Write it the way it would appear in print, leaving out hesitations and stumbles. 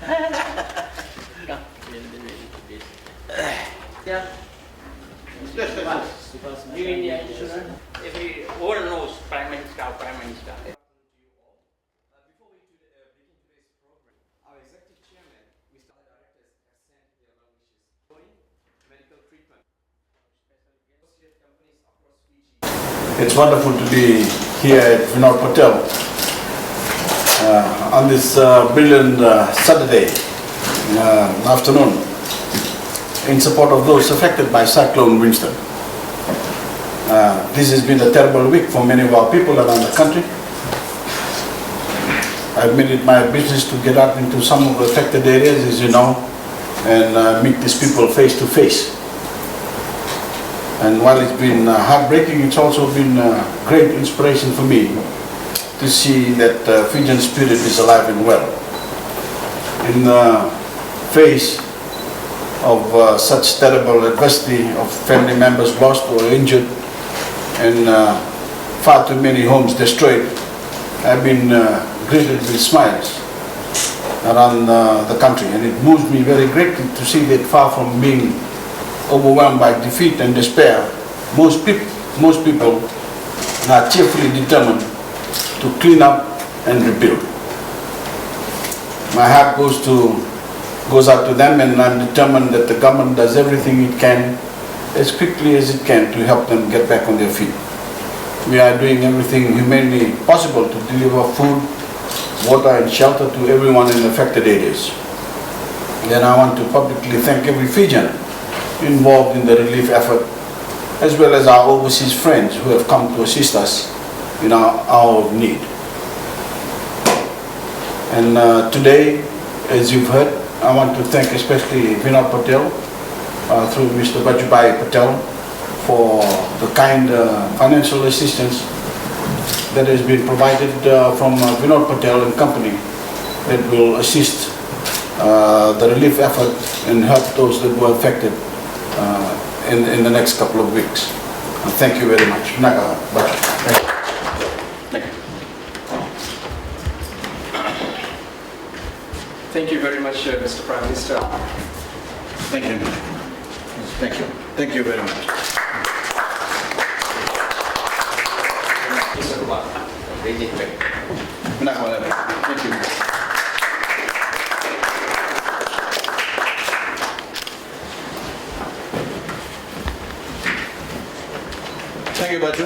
Yeah. Every world knows Prime Minister, Prime Minister. Before we begin today's program, our executive chairman, Mr. Directors, has sent their well wishes. Medical treatment. Associate companies across Fiji. It's wonderful to be here at Vinod Patel on this brilliant Saturday afternoon in support of those affected by Cyclone Winston. This has been a terrible week for many of our people around the country. I've made it my business to get out into some of the affected areas, as you know, and meet these people face to face. And while it's been heartbreaking, it's also been a great inspiration for me to see that Fijian spirit is alive and well. In the face of such terrible adversity of family members lost or injured and far too many homes destroyed, I've been greeted with smiles around the country, and it moves me very greatly to see that far from being overwhelmed by defeat and despair, most people are cheerfully determined to clean up and rebuild. My heart goes out to them, and I'm determined that the government does everything it can as quickly as it can to help them get back on their feet. We are doing everything humanly possible to deliver food, water and shelter to everyone in affected areas. And I want to publicly thank every Fijian involved in the relief effort, as well as our overseas friends who have come to assist us in our hour of need. And today, as you've heard, I want to thank especially Vinod Patel through Mr. Voreqe Patel for the kind financial assistance that has been provided from Vinod Patel and company that will assist the relief effort and help those that were affected in the next couple of weeks. Thank you very much. Thank you very much, Mr. Prime Minister. Thank you. Thank you. Thank you very much. Thank you. Thank you, Baju.